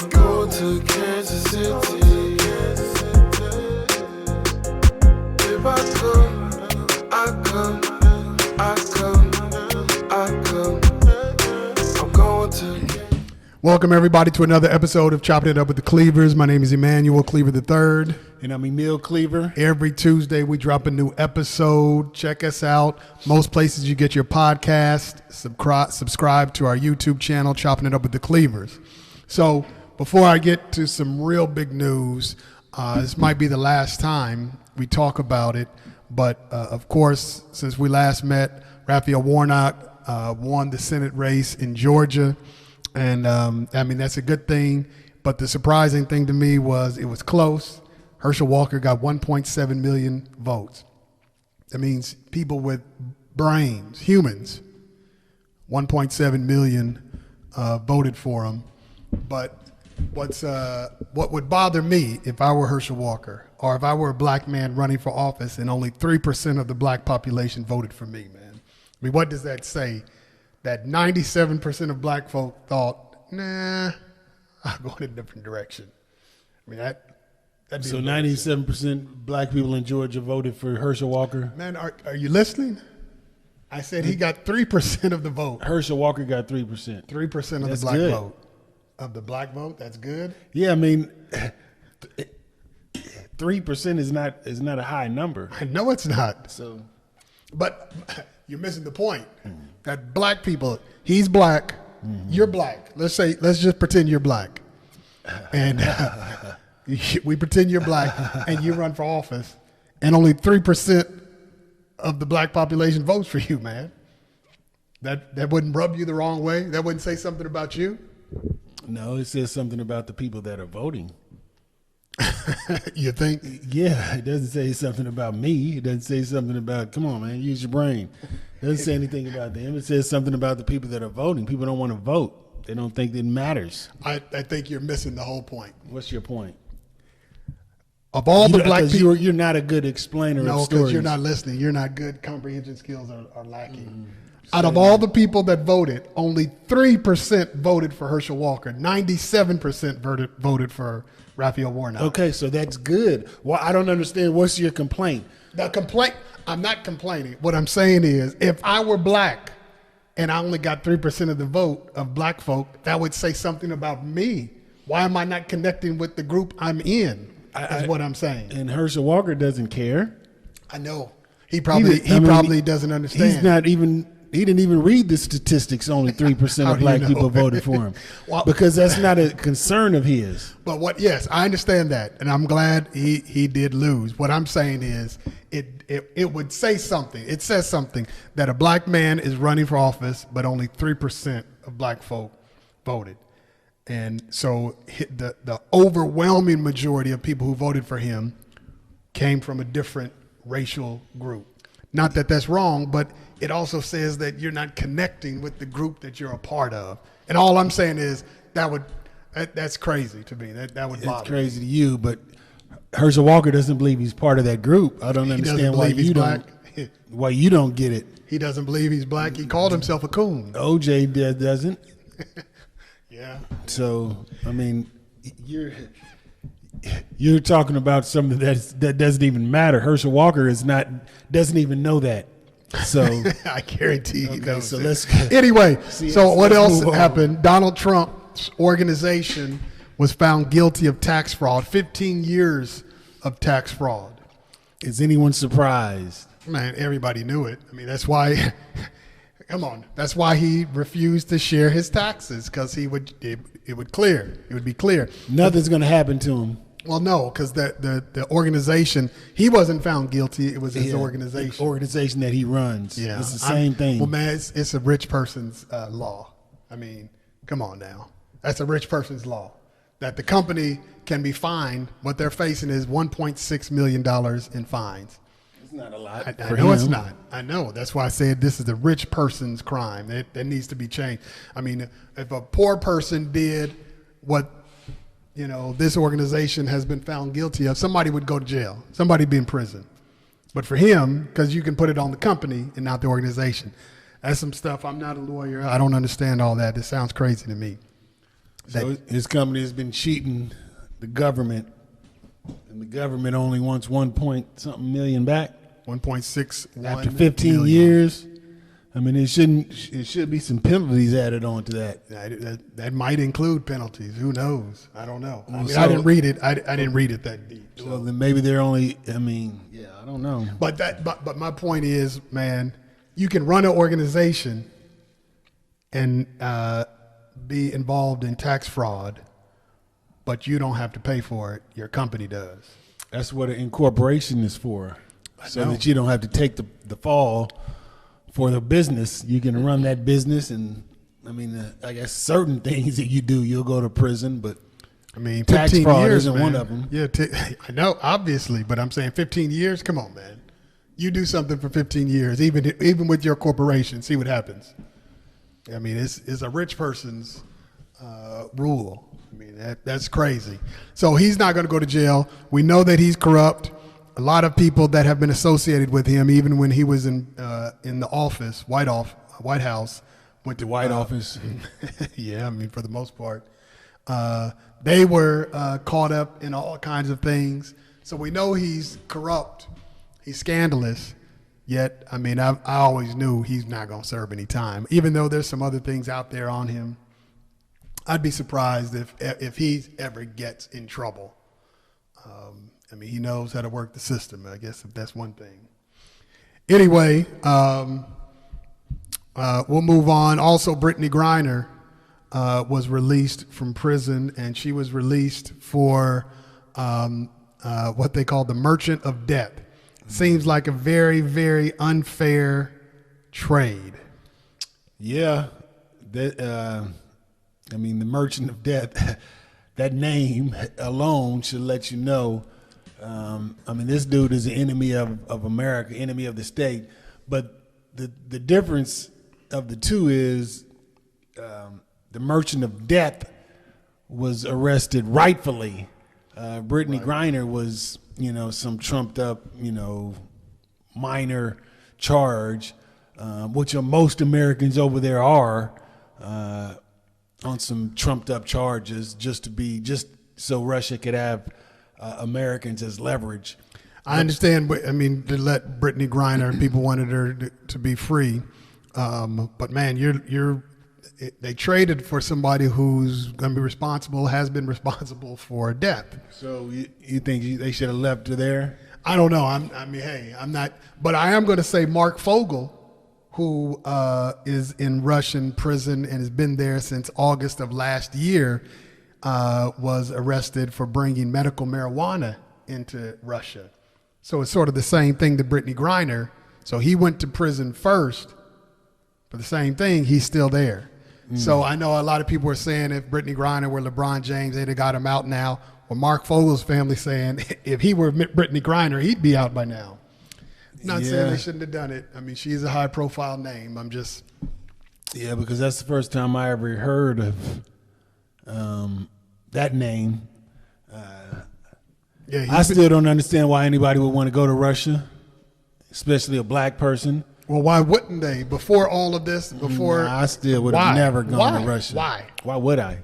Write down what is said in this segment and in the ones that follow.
I'm going to Kansas City. If I could, I could. I'm going to. Welcome everybody to another episode of Choppin It Up with the Cleavers. My name is Emmanuel Cleaver III. And I'm Emil Cleaver. Every Tuesday we drop a new episode. Check us out. Most places you get your podcast. Subscribe to our YouTube channel, Choppin It Up with the Cleavers. So before I get to some real big news, this might be the last time we talk about it. But of course, since we last met, Raphael Warnock won the Senate race in Georgia. And I mean, that's a good thing. But the surprising thing to me was it was close. Herschel Walker got 1.7 million votes. That means people with brains, humans, 1.7 million voted for him. But what would bother me if I were Herschel Walker or if I were a black man running for office and only 3% of the black population voted for me, man? I mean, what does that say? That 97% of black folk thought, nah, I'm going in a different direction. I mean, that'd be so 97% black people in Georgia voted for Herschel Walker? Man, are you listening? I said he got 3% of the vote. Herschel Walker got 3%. 3% of That's the black good. vote. Of the black vote, that's good? Yeah, I mean, 3% is not a high number. I know it's not. So, but you're missing the point. That black people, he's black, you're black. Let's just pretend you're black. And we pretend you're black and you run for office and only 3% of the black population votes for you, man. That wouldn't rub you the wrong way? That wouldn't say something about you? no, it says something about the people that are voting. You think? Yeah, it doesn't say something about me. It doesn't say something about, come on, man, use your brain. It doesn't say anything about them. It says something about the people that are voting. People don't want to vote. They don't think it matters. I think you're missing the whole point. What's your point? Of all the black people, you're not a good explainer of no, stories. because you're not listening. You're not good. Comprehension skills are lacking. Out of all the people that voted, only 3% voted for Herschel Walker. 97% voted for Raphael Warnock. Okay, so that's good. Well, I don't understand. What's your complaint? I'm not complaining. What I'm saying is, if I were black and I only got 3% of the vote of black folk, that would say something about me. Why am I not connecting with the group I'm in? Is what I'm saying. And Herschel Walker doesn't care. I know. He probably doesn't understand. He didn't even read the statistics. Only 3% of black people voted for him. Well, because that's not a concern of his. But yes, I understand that, and I'm glad he did lose. What I'm saying is, it would say something. It says something that a black man is running for office, but only 3% of black folk voted. And so the overwhelming majority of people who voted for him came from a different racial group. Not that that's wrong, but it also says that you're not connecting with the group that you're a part of. And all I'm saying is that's crazy to me. That would bother It's crazy to you, but Herschel Walker doesn't believe he's part of that group. I don't understand why you don't get it. He doesn't believe he's black. He called himself a coon. OJ doesn't. Yeah. So, I mean, you're talking about something that doesn't even matter. Herschel Walker doesn't even know that. So I guarantee you. Okay, so let's anyway. What else move on. happened? Donald Trump's organization was found guilty of tax fraud. 15 years of tax fraud. Is anyone surprised? Man, everybody knew it. I mean, that's why. Come on, that's why he refused to share his taxes, because it would be clear. Nothing's going to happen to him. Well, no, because the organization, he wasn't found guilty. It was his organization. The organization that he runs. Yeah. It's the same thing. Well, man, it's a rich person's law. I mean, come on now. That's a rich person's law. That the company can be fined. What they're facing is $1.6 million in fines. It's not a lot. I know it's not. I know. That's why I said this is a rich person's crime. That needs to be changed. I mean, if a poor person did what, this organization has been found guilty of, somebody would go to jail. Somebody would be in prison. But for him, because you can put it on the company and not the organization, that's some stuff. I'm not a lawyer. I don't understand all that. It sounds crazy to me. So his company has been cheating the government, and the government only wants 1 point something million back 1.61 after 15 million. years. I mean, it should be some penalties added on to that. That might include penalties. Who knows? I don't know. I mean, So- I didn't read it. I didn't read it that deep. So then maybe they're only. I mean, yeah, I don't know. But my point is, man, you can run an organization and be involved in tax fraud, but you don't have to pay for it. Your company does. That's what an incorporation is for, so know. that you don't have to take the fall for the business. You can run that business, and I mean, I guess certain things that you do, you'll go to prison, but I mean, tax 15 fraud years, isn't man. one of them. Yeah, I know, obviously, but I'm saying 15 years. Come on, man. You do something for 15 years, even with your corporation. See what happens. I mean, it's a rich person's rule. I mean, that's crazy. So he's not going to go to jail. We know that he's corrupt. A lot of people that have been associated with him, even when he was in the office, White House, went to White office. Yeah, I mean, for the most part, they were caught up in all kinds of things. So we know he's corrupt. He's scandalous. Yet, I mean, I always knew he's not going to serve any time, even though there's some other things out there on him. I'd be surprised if he ever gets in trouble. I mean, he knows how to work the system, I guess, if that's one thing. Anyway, we'll move on. Also, Brittany Griner was released from prison, and she was released for what they call the merchant of death. Seems like a very, very unfair trade. Yeah, that. I mean, the merchant of death. That name alone should let you know. I mean, this dude is an enemy of America, enemy of the state. But the difference of the two is the merchant of death was arrested rightfully. Brittany Griner was, some trumped up, minor charge, which most Americans over there are on some trumped up charges just so Russia could have Americans as leverage. I understand, but I mean, to let Brittany Griner, people wanted her to be free, but man, they traded for somebody who's going to be responsible, has been responsible for death. So you think they should have left her there? I don't know. I'm not, but I am going to say Mark Fogel, who is in Russian prison and has been there since August of last year, was arrested for bringing medical marijuana into Russia. So it's sort of the same thing to Brittany Griner. So he went to prison first for the same thing. He's still there. So I know a lot of people are saying if Brittany Griner were LeBron James, they'd have got him out now. Well, Mark Fogel's family saying if he were Brittany Griner, he'd be out by now. Not saying they shouldn't have done it. I mean, she's a high-profile name. I'm just... Yeah, because that's the first time I ever heard of that name. I still don't understand why anybody would want to go to Russia, especially a black person. Well, why wouldn't they? Before all of this, I still would have never gone to Russia. Why? Why would I?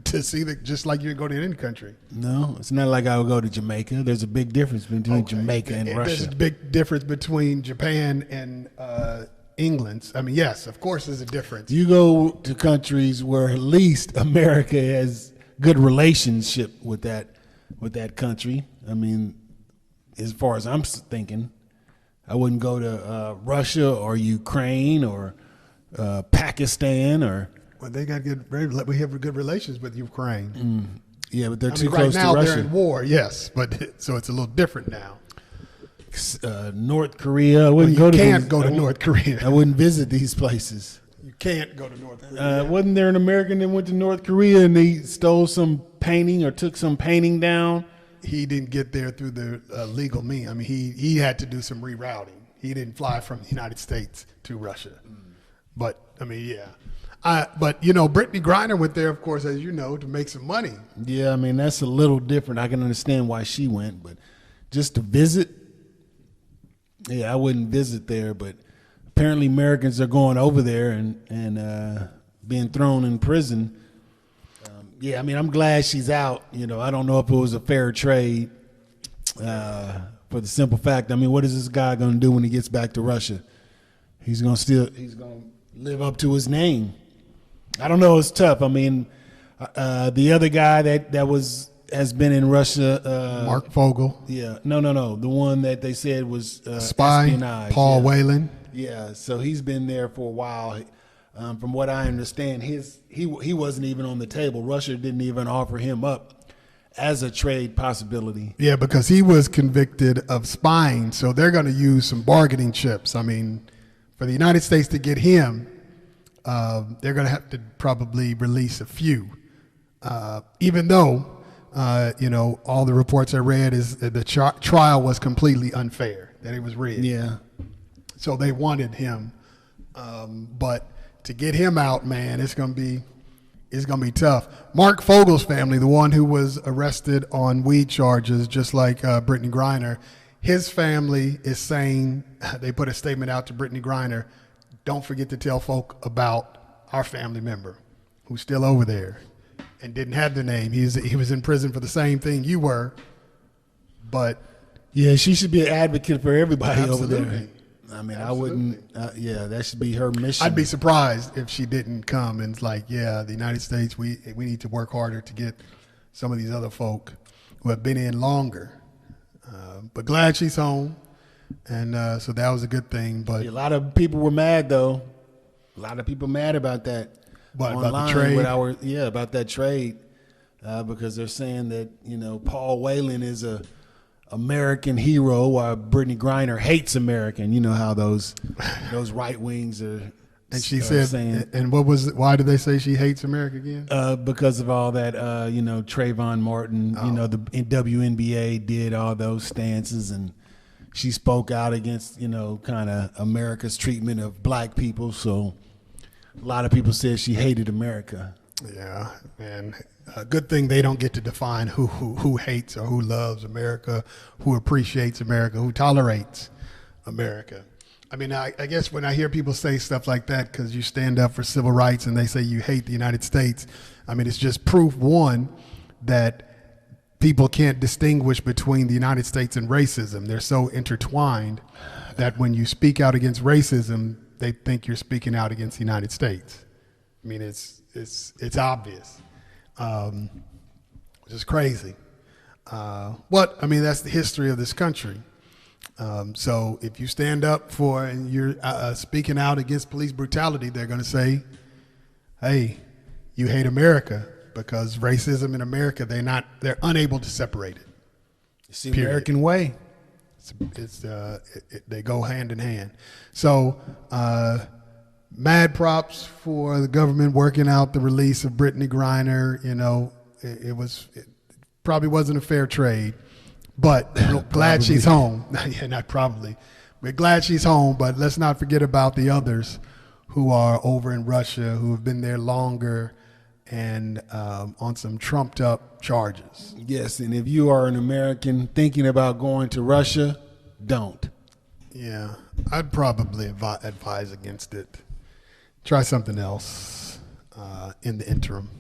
To see just like you would go to any country. No, it's not like I would go to Jamaica. There's a big difference between Jamaica and Russia. There's a big difference between Japan and England. I mean, yes, of course there's a difference. You go to countries where at least America has good relationship with that country. I mean, as far as I'm thinking, I wouldn't go to Russia or Ukraine or Pakistan or. Well, they got we have good relations with Ukraine. Yeah, but they're too close right now to Russia. they're in war, yes, but so it's a little different now. North Korea, I wouldn't go to. You can't go to North Korea. I wouldn't visit these places. You can't go to North Korea. Wasn't there an American that went to North Korea and they stole some painting or took some painting down? He didn't get there through the legal means. I mean, he had to do some rerouting. He didn't fly from the United States to Russia. But I mean, yeah. But Brittany Griner went there, of course, as you know, to make some money. Yeah, I mean that's a little different. I can understand why she went, but just to visit, yeah, I wouldn't visit there. But apparently, Americans are going over there and being thrown in prison Yeah, I mean, I'm glad she's out. You know, I don't know if it was a fair trade for the simple fact. I mean, what is this guy going to do when he gets back to Russia? He's going to live up to his name. I don't know. It's tough. I mean, the other guy that has been in Russia, Mark Fogel, yeah, no, the one that they said was spy, espionage, Paul yeah. Whelan. Yeah, so he's been there for a while. From what I understand, he wasn't even on the table. Russia didn't even offer him up as a trade possibility. Yeah, because he was convicted of spying, so they're going to use some bargaining chips. I mean, for the United States to get him, they're going to have to probably release a few, even though, all the reports I read is that the trial was completely unfair, that it was rigged. Yeah. So they wanted him, but to get him out, man, it's gonna be tough. Mark Fogel's family, the one who was arrested on weed charges, just like Brittany Griner, his family is saying, they put a statement out to Brittany Griner, don't forget to tell folk about our family member who's still over there and didn't have the name. He was in prison for the same thing you were, but Yeah, she should be an advocate for everybody Absolutely. over there. I mean, I wouldn't. That should be her mission. I'd be surprised if she didn't come and it's like, yeah, the United States, we need to work harder to get some of these other folk who have been in longer. But glad she's home, and so that was a good thing. But A lot of people were mad, though. A lot of people mad about that. What, online about the trade? with about that trade, because they're saying that Paul Whelan is a American hero, while Brittany Griner hates American. You know how those right wings are. and she are said, saying, and why did they say she hates America again? because of all that, Trayvon Martin, the WNBA did all those stances, and she spoke out against, kind of America's treatment of black people. So a lot of people said she hated America. Yeah, and a good thing they don't get to define who hates or who loves America, who appreciates America, who tolerates America. I mean, I guess when I hear people say stuff like that, because you stand up for civil rights and they say you hate the United States, I mean, it's just proof, one, that people can't distinguish between the United States and racism. They're so intertwined that when you speak out against racism, they think you're speaking out against the United States. I mean, it's obvious, which is crazy. But I mean, that's the history of this country. So if you stand up for and you're speaking out against police brutality, they're going to say, "Hey, you hate America," because racism in America, they're unable to separate it. It's the Period. American way. They go hand in hand. So mad props for the government working out the release of Brittany Griner. It probably wasn't a fair trade, but glad she's home. Yeah, not probably. We're glad she's home, but let's not forget about the others who are over in Russia, who have been there longer and on some trumped up charges. Yes, and if you are an American thinking about going to Russia, don't. Yeah, I'd probably advise against it. Try something else in the interim.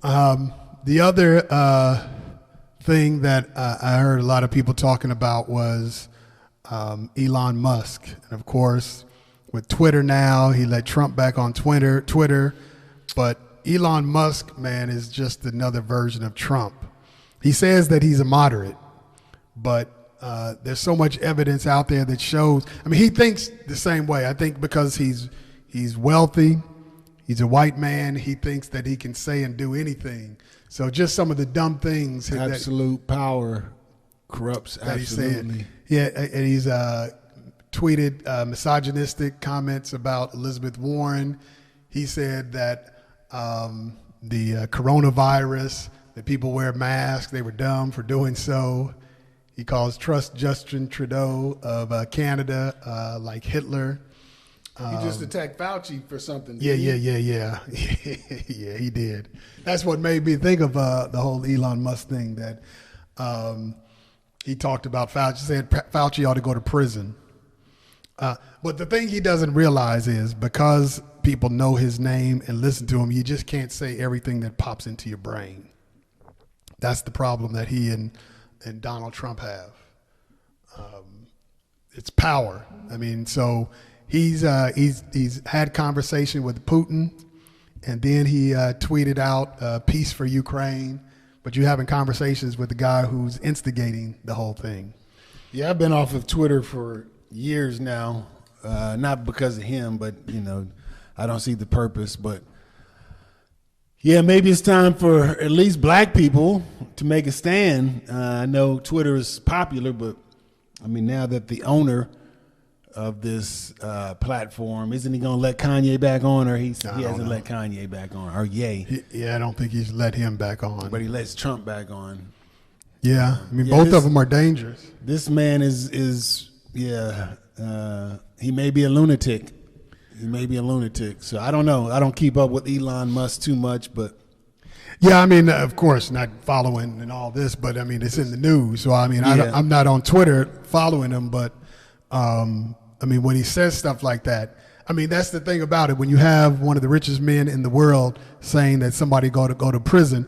The other thing that I heard a lot of people talking about was Elon Musk. And of course, with Twitter now, he let Trump back on Twitter. But Elon Musk, man, is just another version of Trump. He says that he's a moderate, but there's so much evidence out there that shows. I mean, he thinks the same way. I think because he's wealthy, he's a white man, he thinks that he can say and do anything. So just some of the dumb things. Absolute power corrupts that he absolutely. said. Yeah, and he's tweeted misogynistic comments about Elizabeth Warren. He said that the coronavirus, that people wear masks, they were dumb for doing so. He calls Justin Trudeau of Canada like Hitler. He just attacked Fauci for something. Yeah. Yeah, he did. That's what made me think of the whole Elon Musk thing, that he talked about Fauci, said Fauci ought to go to prison. But the thing he doesn't realize is because people know his name and listen to him, you just can't say everything that pops into your brain. That's the problem that he and Donald Trump have. It's power. I mean, so he's had conversation with Putin, and then he tweeted out peace for Ukraine. But you're having conversations with the guy who's instigating the whole thing. Yeah, I've been off of Twitter for years now, not because of him, but I don't see the purpose. But yeah, maybe it's time for at least black people to make a stand. I know Twitter is popular, but I mean, now that the owner of this platform, isn't he going to let Kanye back on, or he hasn't let Kanye back on, or Ye? Yeah, I don't think he's let him back on. But he lets Trump back on. Yeah, I mean, both of them are dangerous. This man is he may be a lunatic. He may be a lunatic. So I don't know. I don't keep up with Elon Musk too much, but. Yeah, I mean, of course, not following and all this, but I mean, it's in the news. So I mean, I'm not on Twitter following him, but I mean, when he says stuff like that, I mean, that's the thing about it. When you have one of the richest men in the world saying that somebody go to prison,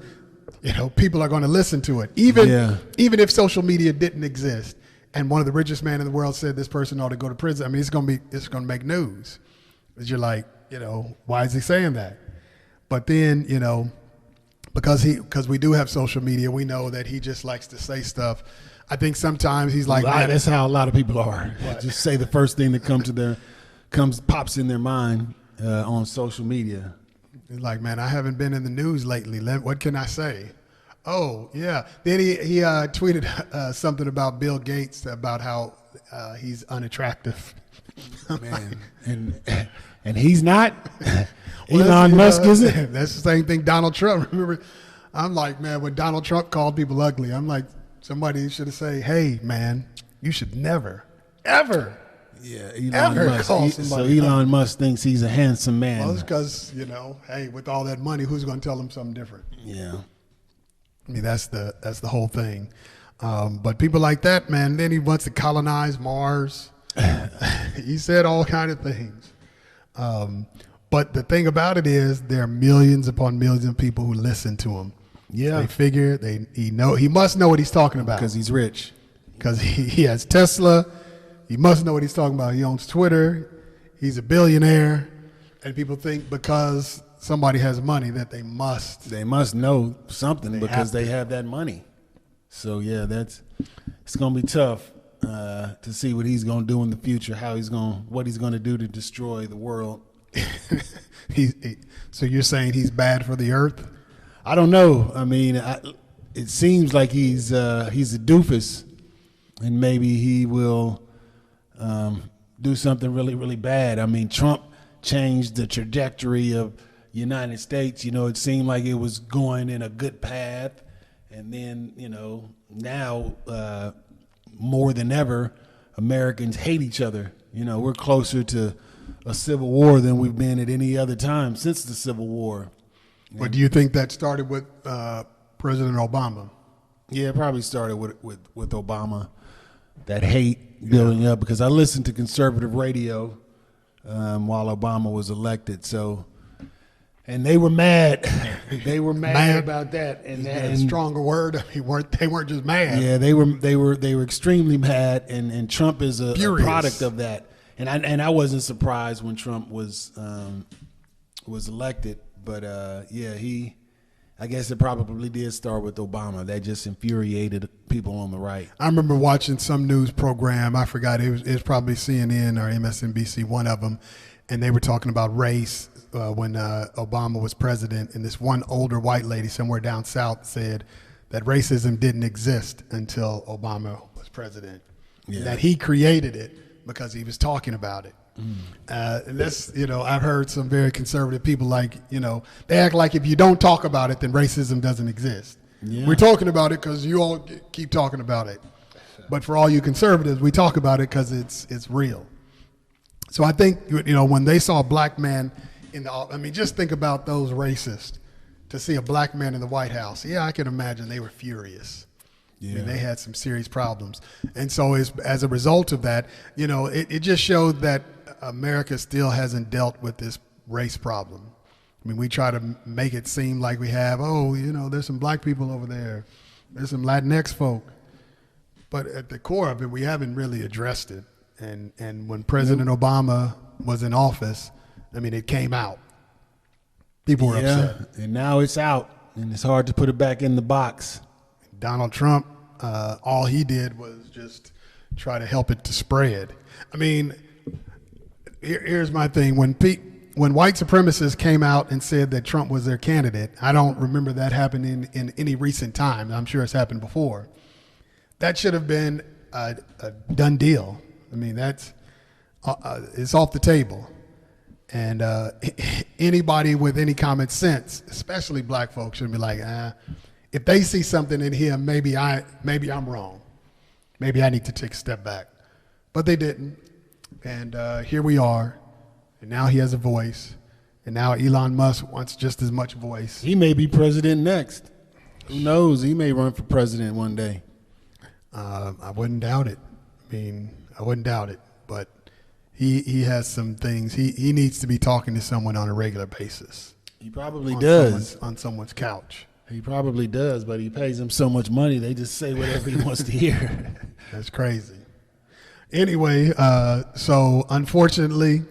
people are going to listen to it, even if social media didn't exist. And one of the richest men in the world said this person ought to go to prison. I mean, it's going to make news. Because you're like, why is he saying that? But then, because we do have social media, we know that he just likes to say stuff. I think sometimes he's like, that's how a lot of people are. Just say the first thing that pops in their mind on social media. He's like, man, I haven't been in the news lately. What can I say? Oh, yeah. Then he tweeted something about Bill Gates, about how he's unattractive. Man, and he's not. Elon Musk isn't. That's the same thing Donald Trump. Remember, I'm like, man, when Donald Trump called people ugly, I'm like, somebody should have said, hey, man, you should never, ever. Yeah, Elon Musk thinks he's a handsome man. Well, it's because, hey, with all that money, who's going to tell him something different? Yeah. I mean, that's the whole thing. But people like that, man, then he wants to colonize Mars. He said all kind of things. But the thing about it is there are millions upon millions of people who listen to him. Yeah. They figure he must know what he's talking about. Because he's rich. Because he has Tesla. He must know what he's talking about. He owns Twitter. He's a billionaire. And people think because somebody has money that they must. They must know something because they have that money. So yeah, it's going to be tough to see what he's going to do in the future, what he's going to do to destroy the world. So you're saying he's bad for the earth? I don't know. I mean, it seems like he's a doofus, and maybe he will do something really, really bad. I mean, Trump changed the trajectory of the United States. It seemed like it was going in a good path, and then now more than ever, Americans hate each other. We're closer to a civil war than we've been at any other time since the Civil War. But do you think that started with President Obama? Yeah, it probably started with Obama, that hate building up, because I listened to conservative radio while Obama was elected. So, and they were mad. They were mad about that. And a stronger word. I mean, they weren't just mad. Yeah, they were extremely mad. And Trump is a product of that. And I wasn't surprised when Trump was elected. But I guess it probably did start with Obama. That just infuriated people on the right. I remember watching some news program. I forgot, it was probably CNN or MSNBC, one of them, and they were talking about race when Obama was president. And this one older white lady somewhere down south said that racism didn't exist until Obama was president. Yeah. That he created it because he was talking about it. And that's, I've heard some very conservative people they act like if you don't talk about it, then racism doesn't exist. Yeah. We're talking about it because you all keep talking about it. But for all you conservatives, we talk about it because it's real. So I think, when they saw a black man just think about those racists to see a black man in the White House. Yeah, I can imagine they were furious. Yeah. I mean, they had some serious problems. And so as a result of that, it just showed that America still hasn't dealt with this race problem. I mean, we try to make it seem like we have, there's some black people over there. There's some Latinx folk. But at the core of it, we haven't really addressed it. And when President Obama was in office, I mean, it came out. People were upset. And now it's out, and it's hard to put it back in the box. Donald Trump, all he did was just try to help it to spread. I mean, here's my thing. When white supremacists came out and said that Trump was their candidate, I don't remember that happening in any recent time. I'm sure it's happened before. That should have been a done deal. I mean, it's off the table. And anybody with any common sense, especially black folks, should be like, if they see something in him, maybe I'm wrong. Maybe I need to take a step back. But they didn't. And here we are. And now he has a voice. And now Elon Musk wants just as much voice. He may be president next. Who knows? He may run for president one day. I wouldn't doubt it. I wouldn't doubt it. But he has some things. He needs to be talking to someone on a regular basis. He probably does. On someone's couch. He probably does, but he pays them so much money, they just say whatever he wants to hear. That's crazy. Anyway, so unfortunately,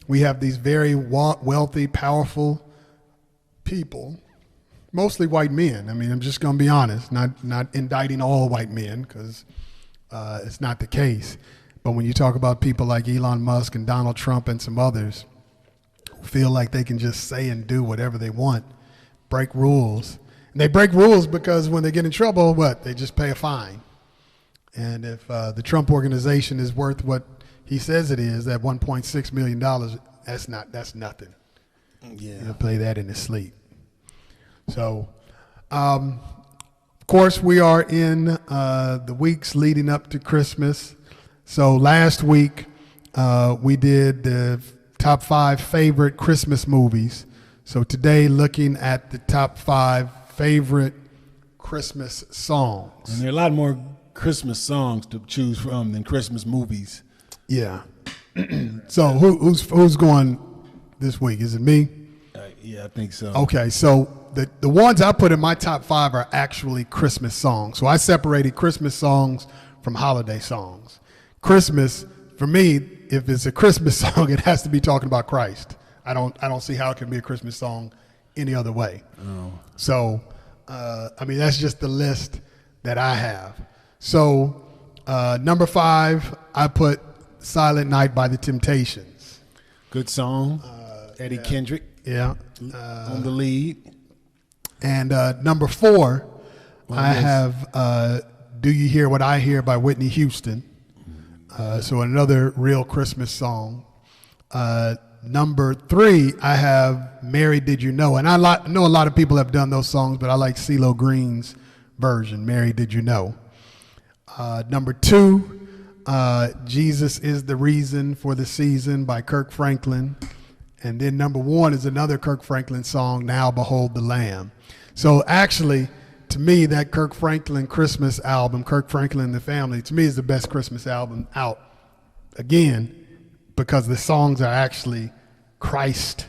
we have these very wealthy, powerful people, mostly white men. I mean, I'm just going to be honest, not indicting all white men because it's not the case. But when you talk about people like Elon Musk and Donald Trump and some others who feel like they can just say and do whatever they want, break rules. And they break rules because when they get in trouble, they just pay a fine. And if the Trump organization is worth what he says it is, that $1.6 million, that's nothing. Yeah. He'll play that in his sleep. So, of course, we are in the weeks leading up to Christmas. So last week, we did the top 5 favorite Christmas movies. So today, looking at the top 5 favorite Christmas songs. And there are a lot more Christmas songs to choose from than Christmas movies. Yeah. So who's going this week? Is it me? Yeah, I think so. Okay, so the ones I put in my top 5 are actually Christmas songs. So I separated Christmas songs from holiday songs. Christmas, for me, if it's a Christmas song, it has to be talking about Christ. I don't see how it can be a Christmas song any other way. Oh. So, that's just the list that I have. So, number 5, I put Silent Night by the Temptations. Good song. Eddie Kendrick. Yeah. On the lead. And number 4, I have Do You Hear What I Hear by Whitney Houston. So another real Christmas song. Number 3, I have Mary Did You Know? And I know a lot of people have done those songs, but I like CeeLo Green's version, Mary Did You Know? Number 2, Jesus Is the Reason for the Season by Kirk Franklin. And then number 1 is another Kirk Franklin song, Now Behold the Lamb. So actually, to me, that Kirk Franklin Christmas album, Kirk Franklin and the Family, to me is the best Christmas album out. Again, because the songs are actually Christ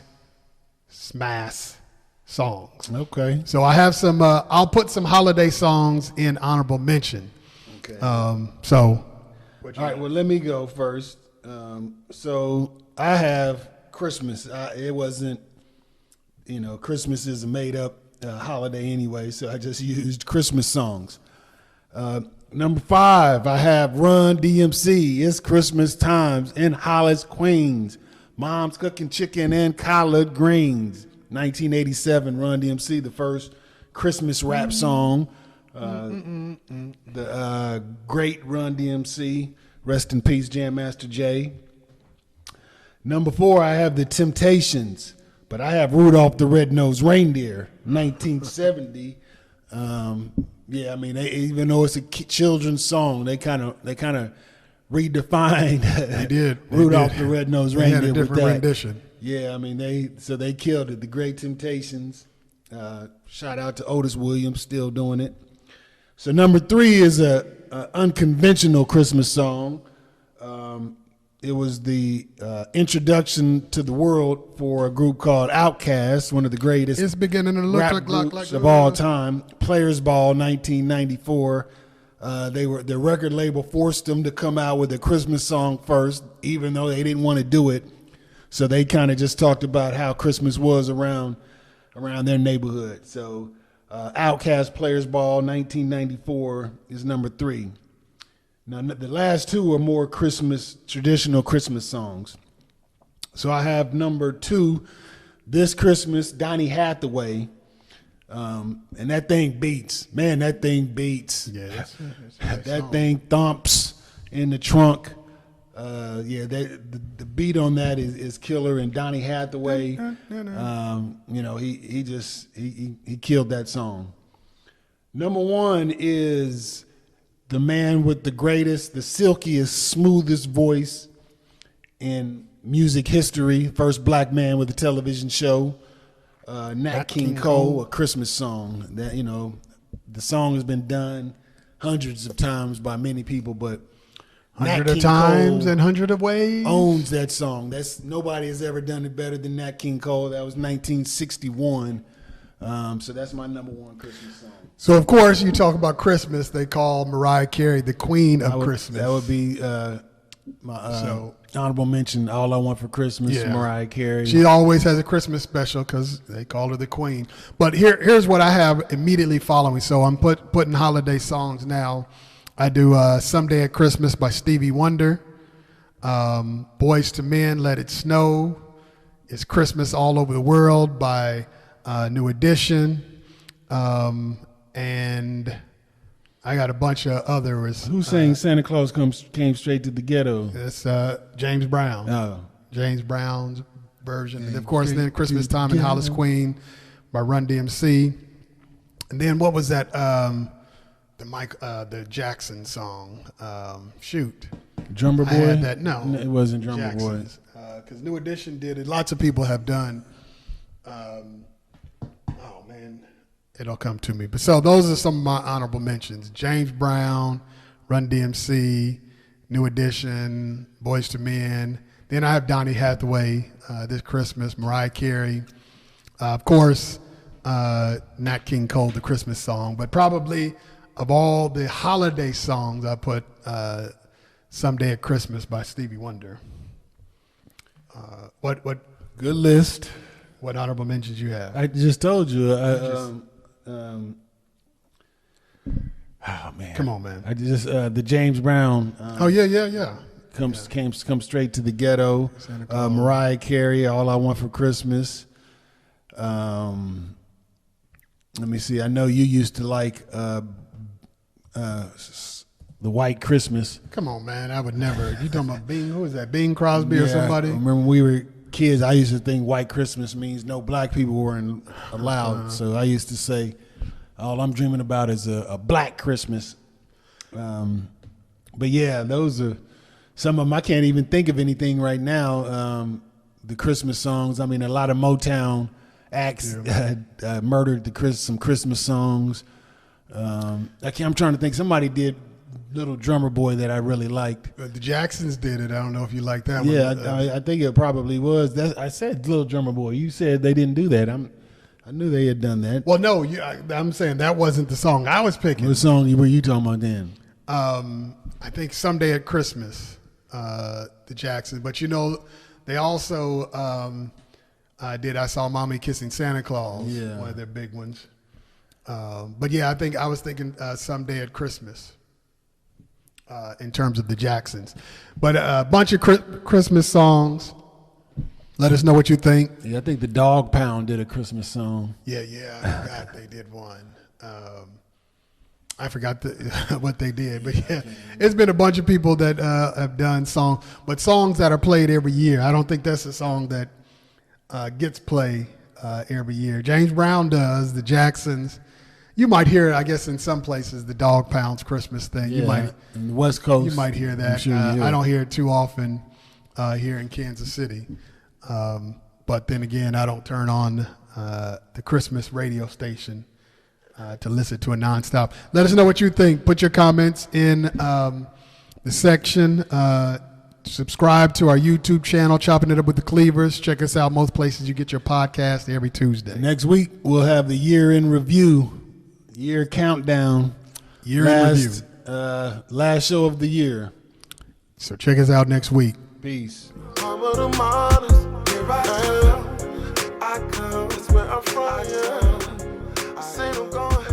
Mass songs. Okay. So I have some, I'll put some holiday songs in honorable mention. Okay. All right, well, let me go first. So I have Christmas. It wasn't, Christmas is a made up holiday anyway, so I just used Christmas songs. Number 5, I have Run DMC. It's Christmas times in Hollis, Queens. Mom's cooking chicken and collard greens. 1987, Run DMC, the first Christmas rap song. The great Run DMC. Rest in peace, Jam Master Jay. Number 4, I have The Temptations, but I have Rudolph the Red-Nosed Reindeer, 1970. Even though it's a children's song, they kind of redefined. They did. Rudolph the Red-Nosed Reindeer. They had a different rendition. Yeah, they killed it. The Great Temptations. Shout out to Otis Williams, still doing it. So number 3 is a unconventional Christmas song. it was the introduction to the world for a group called Outkast, one of the greatest It's beginning to look rap like groups of all time. Players Ball, 1994. Their record label forced them to come out with a Christmas song first, even though they didn't want to do it. So they kind of just talked about how Christmas was around their neighborhood. So Outkast, Players Ball, 1994 is number 3. Now the last 2 are more traditional Christmas songs. So I have number 2, This Christmas, Donny Hathaway. And that thing beats. Man, that thing beats. Yeah, that thing thumps in the trunk. The beat on that is killer. And Donny Hathaway, he killed that song. Number 1 is the man with the greatest, the silkiest, smoothest voice in music history. First black man with a television show. Nat King Cole, A Christmas Song. That the song has been done hundreds of times by many people, but hundred of times and hundred of ways owns that song. Nobody has ever done it better than Nat King Cole. That was 1961. So that's my number 1 Christmas song. So of course, you talk about Christmas. They call Mariah Carey the Queen of Christmas. That would be my honorable mention. All I Want for Christmas, Mariah Carey. She always has a Christmas special because they call her the Queen. But here's what I have immediately following. So I'm putting holiday songs now. I do "Someday at Christmas" by Stevie Wonder. "Boys to Men," "Let It Snow." "It's Christmas All Over the World" by New Edition. And I got a bunch of others. Who sang "Santa Claus Came Straight to the Ghetto"? It's James Brown. Oh. James Brown's version. And of course, then "Christmas Time in Hollis Queen" by Run DMC. And then what was that? The Jackson song. Drummer Boy? I had that. No, it wasn't Drummer Boy. Because New Edition did it. Lots of people have done. It'll come to me. But so those are some of my honorable mentions. James Brown, Run DMC, New Edition, Boys to Men. Then I have Donny Hathaway, This Christmas, Mariah Carey. Of course, Nat King Cole, the Christmas song. But probably of all the holiday songs, I put Someday at Christmas by Stevie Wonder. What Good list. What honorable mentions you have? I just told you. Oh man! Come on, man. I just the James Brown. Yeah. Came straight to the ghetto. Mariah Carey, "All I Want for Christmas." Let me see. I know you used to like the White Christmas. Come on, man. I would never. You talking about Bing? Who is that? Bing Crosby or somebody? I remember when we were kids, I used to think White Christmas means no black people weren't allowed. So I used to say, all I'm dreaming about is a black Christmas. But yeah, those are some of them. I can't even think of anything right now. The Christmas songs. I mean, a lot of Motown acts murdered some Christmas songs. I'm trying to think. Somebody did Little Drummer Boy that I really liked. The Jacksons did it. I don't know if you like that one. Yeah, I think it probably was. I said Little Drummer Boy. You said they didn't do that. I knew they had done that. Well, no, I'm saying that wasn't the song I was picking. What song were you talking about then? I think "Someday at Christmas," the Jacksons. But they also did "I Saw Mommy Kissing Santa Claus," one of their big ones. But yeah, I was thinking "Someday at Christmas." In terms of the Jacksons. But a bunch of Christmas songs. Let us know what you think. Yeah, I think the Dog Pound did a Christmas song. Yeah, I forgot they did one. I forgot what they did. But yeah, it's been a bunch of people that have done songs. But songs that are played every year. I don't think that's a song that gets played every year. James Brown does, the Jacksons. You might hear it, I guess, in some places, the Dog Pound's Christmas thing. Yeah, you might, in the West Coast. You might hear that. Sure I don't hear it too often here in Kansas City. But then again, I don't turn on the Christmas radio station to listen to it nonstop. Let us know what you think. Put your comments in the section Subscribe to our YouTube channel, Chopping It Up with the Cleavers. Check us out most places you get your podcast every Tuesday. Next week, we'll have the year in review, year countdown. Year in review. Last show of the year. So check us out next week. Peace. I'm of the modest, here I am. I come, that's where I'm from. I say I'm going.